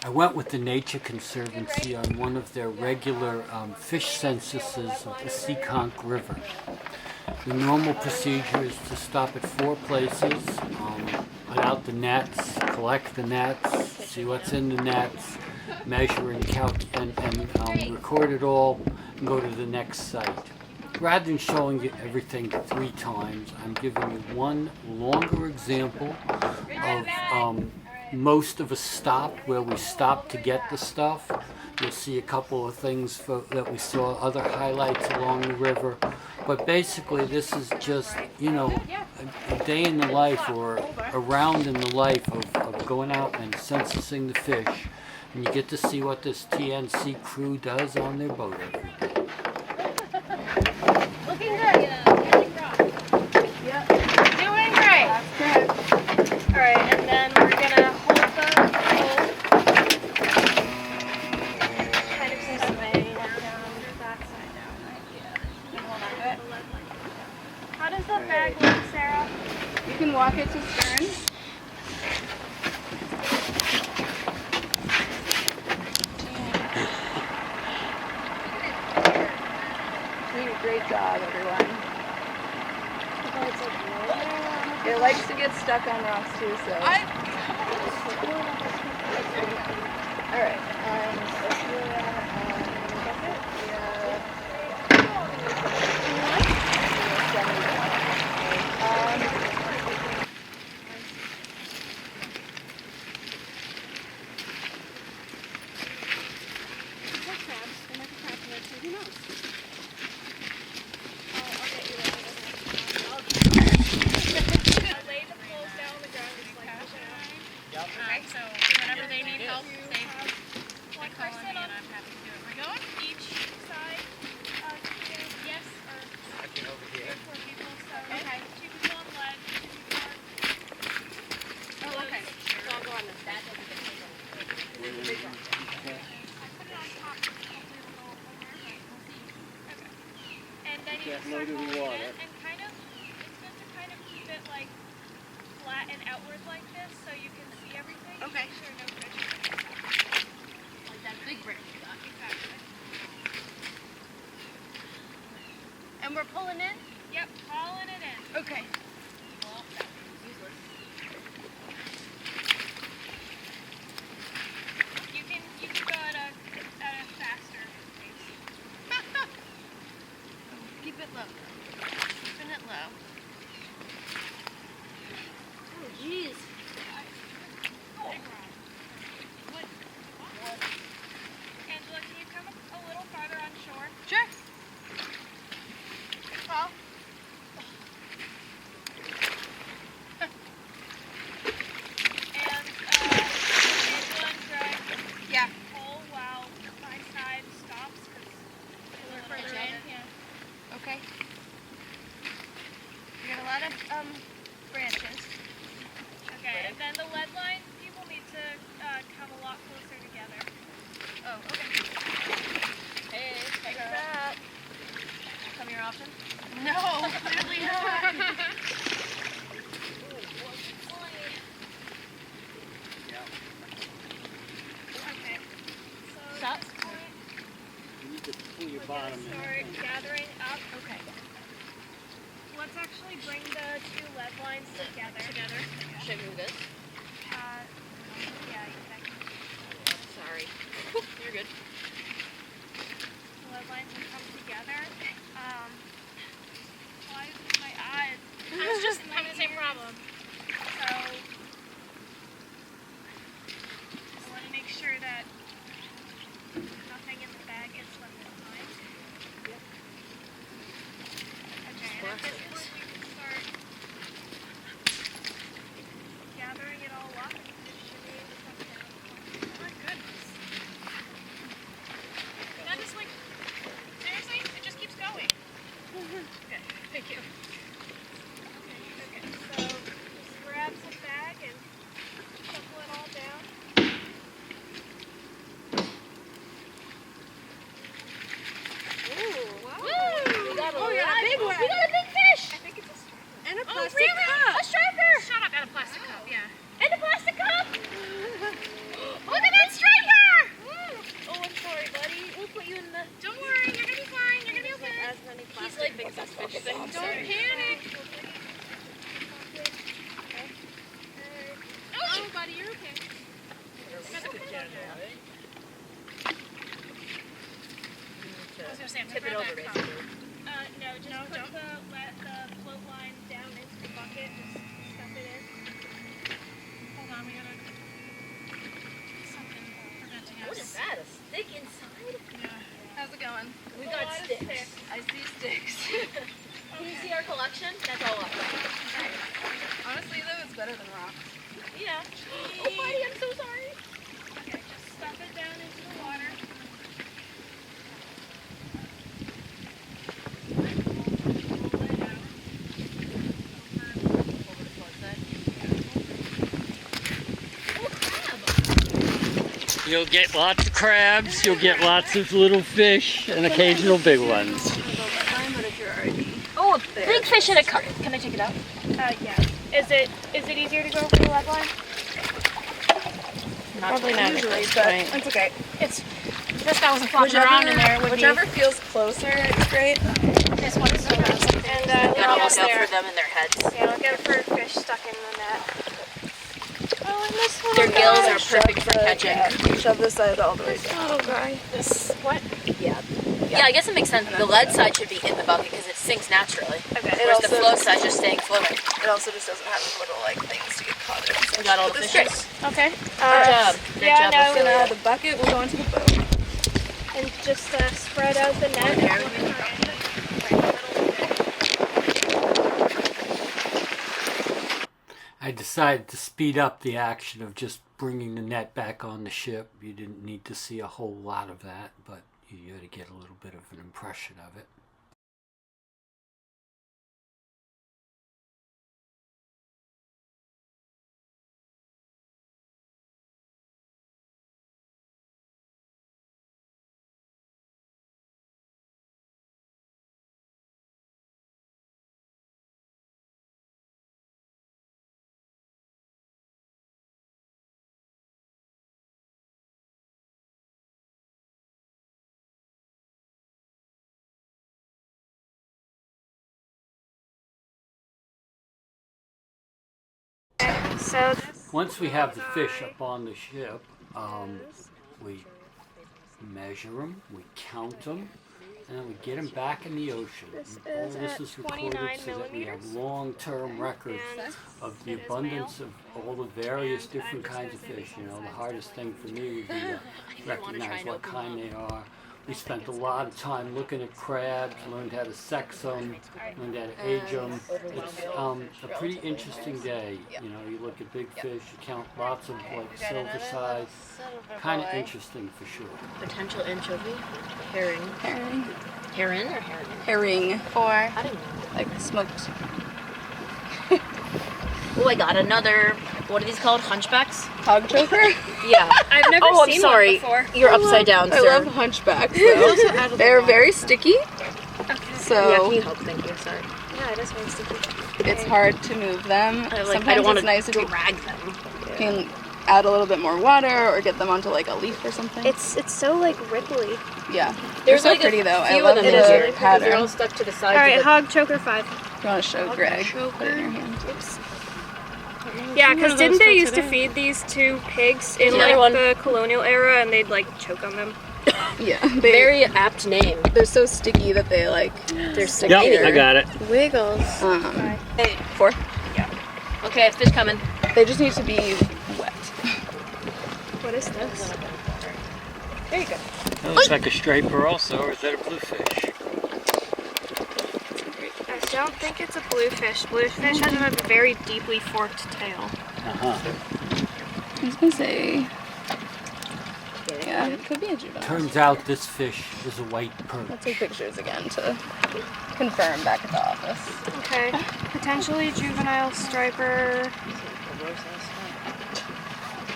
I went with the Nature Conservancy on one of their regular fish censuses of the Seekonk River. The normal procedure is to stop at 4 places, put out the nets, collect the nets, see what's in the nets, measure and record it all, and go to the next site. Rather than showing you everything 3 times, I'm giving you one longer example of most of a stop where we stop to get the stuff. You'll see a couple of things that we saw, other highlights along the river. But basically this is just, you know, a day in the life or a round in the life of going out and censusing the fish. And you get to see what this TNC crew does on their boat every day. Looking good. Yep. Doing great. That's good. All right, and then we're gonna hold the pole kind of this way down that side down, right? Yeah. Hold on to it. How does the bag look, Sarah? You can walk it to stern. Doing a great job, everyone. It likes to get stuck on rocks too, so. Alright, let's do that. Okay, so whenever they need help, they call on me and I'm happy to do it. We're going each side of the yes, or I can over here. 4 people, so okay. 2 people on lead, 2 people on Oh, okay. So I'll go on this. That doesn't get taken. It's a big one. I put it on top. Hopefully it'll go over there. Okay. And then you just start holding it and kind of, it's good to kind of keep it like flat and outward like this so you can see everything. Okay. Make sure no fish. Like that big branch you got. Exactly. And we're pulling in? Yep, hauling it in. Okay. Well, that was useless. You can go at a faster pace. Keep it low. Keeping it low. Oh, jeez. Angela, can you come a little farther on shore? Sure. Paul? And Angela and Greg Yeah. pull while my side stops because we're further in. Yeah. Okay. We got a lot of branches. Okay, and then the lead line, people need to come a lot closer together. Oh, okay. Hey, thanks for that. Come here often? No, clearly not. Okay. So Stop. at this point, You need to pull your we're bottom going to in. start gathering up. Okay. Let's actually bring the 2 lead lines together. Should I move this? Yeah, you can actually. Sorry. You're good. The lead lines will come together. Why is my eyes? I was just having the same problem. So, I want to make sure that nothing in the bag gets left behind. Yep. Okay, and at this point we can start gathering it all up and shimmying the stuff down. Oh my goodness. Sam, tip it over basically. No, just put the float line down into the bucket. Just stuff it in. Hold on, we gotta something preventing us. What is that? A stick inside? Yeah. How's it going? We got sticks. I see sticks. Can you see our collection? That's all up. Honestly, though, it's better than rocks. Yeah. Oh, buddy, I'm so sorry. Okay, just stuff it down into the water. You'll get lots of crabs, you'll get lots of little fish, and occasional big ones. Oh, a big fish in a cart. Can I take it out? Yeah. Is it easier to go over the lead line? Probably not Usually, but it's okay. It's this guy wasn't flopping Whichever, around in there. It would whichever feels closer, it's great. This one is and Gotta look out for them in their heads. Yeah, look out for fish stuck in the net. Oh, and this one. Their gills are perfect for catching. Yeah, shove this side all the way down. Little guy. This what? Yeah, I guess it makes sense. The lead side should be in the bucket because it sinks naturally. Okay. Whereas the float side just staying floating. It also just doesn't have little like things to get caught in. We got all the This fishes. Okay. Good job. Great yeah, job, no, So now Ophelia. the bucket will go into the boat. and just spread out the net. I decided to speed up the action of just bringing the net back on the ship. You didn't need to see a whole lot of that, but you had to get a little bit of an impression of it. So this Once we have the fish up on the ship, we measure them, we count them, and then we get them back in the ocean. All this is recorded 29 so that we have millimeters. long-term records of the abundance of all the various different kinds of fish. You know, the hardest thing for me would be to recognize what kind they are. We spent a lot of time looking at crabs, learned how to sex them, learned how to age them. It's a pretty interesting day. You know, you look at big fish, you count lots of like silver size. Kind of interesting for sure. Potential anchovy. Herring. Herring. Heron or herring? Herring. I didn't know. Like smoked. Oh, I got another. What are these called? Hunchbacks? Hog choker? Yeah. I've never Oh, I'm seen sorry. one before. You're upside down, I sir. love hunchbacks though. They're very sticky. Yeah, So can you help? Thank you. Sorry. Yeah, it is very sticky. it's hard to move them. I Sometimes don't want it's to nice if you drag them. can add a little bit more water or get them onto like a leaf or something. It's so like ripply. Yeah. They're so like pretty a though. I few love of the them in here. pattern. They're all stuck to the All sides. right, of hog choker 5. You want to show Greg? Put it in your hand. Oops. Yeah, because didn't they used to feed these to pigs in Another like one. the colonial era, and they'd like choke on them? Yeah. Very apt name. They're so sticky that they like They're sticky. I got it. Wiggles. 4. Okay, fish coming. They just need to be wet. What is this? There you go. That looks like a striper also, or is that a bluefish? I don't think it's a bluefish. Bluefish has a very deeply forked tail. Uh-huh. I was gonna say. Yeah, it could be a juvenile. Turns out this fish is a white perch. I'll take pictures again to confirm back at the office. Okay. Potentially juvenile striper.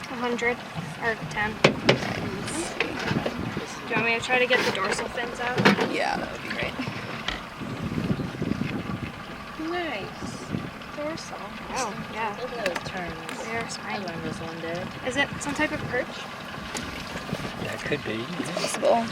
100 or 10. Do you want me to try to get the dorsal fins out? Yeah, that would be great. Nice. Dorsal. Oh, yeah. Look at those turns. They're I spiny. learned this one day. Is it some type of perch? That could be. Possible.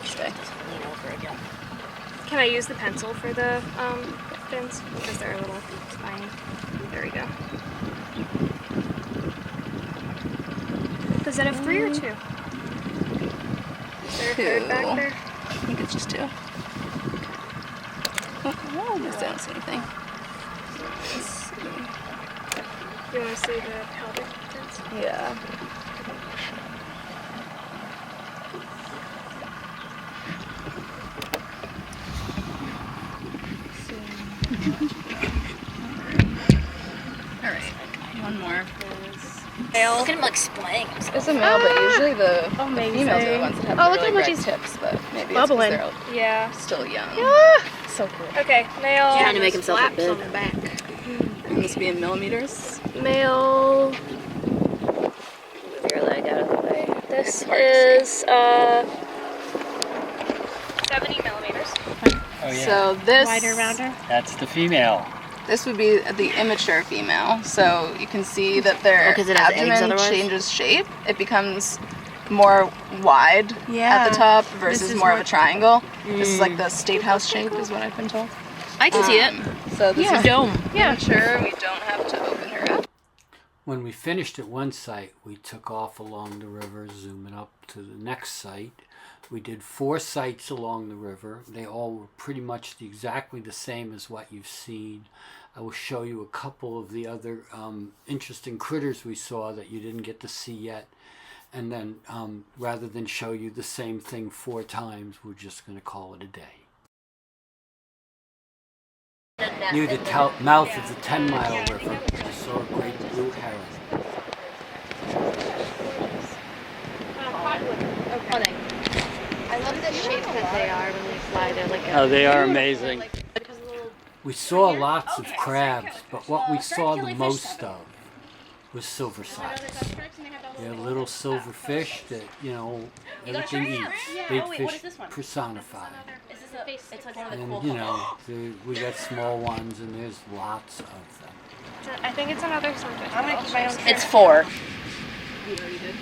Respect. Lean over again. Can I use the pencil for the fins? Because they're a little spiny. There we go. Does it have 3 or 2? two. I think it's just two. Oh, I just don't see anything. Let's see. You want to see the powder prints? Yeah. Alright, one more. Look at him like splaying himself. It's a male, but usually the Amazing. females are the ones that have Oh, the look really how much red he's tips, but maybe bubbling. it's because Yeah. they're still young. So cool. Okay, male. Trying to make himself look big. On the back. And this would be in millimeters. Male. Move your leg out of the way. This is 70 millimeters. Oh yeah, So this Wider, rounder. that's the female. This would be the immature female. So you can see that their 'cause it has eggs abdomen otherwise? changes shape. It becomes more wide at the top versus more of a triangle. This is like the state house shape is what I've been told. I can see it. So this is Dome. immature. We don't have to open her up. When we finished at one site, we took off along the river, zooming up to the next site. We did 4 sites along the river. They all were pretty much exactly the same as what you've seen. I will show you a couple of the other interesting critters we saw that you didn't get to see yet. And then rather than show you the same thing 4 times, we're just going to call it a day. Near the mouth of the 10-mile river, I saw a great blue heron. I love the shape that they are when they fly. They're like Oh, they are amazing. We saw lots of crabs, but what we saw the most of was silver sides. They're little silver fish that, you know, everything eats. Big fish personified. it's like one of the And, you know, we got small ones, and there's lots of them. I think it's another subject. I'm going to keep my own. It's 4. You already did.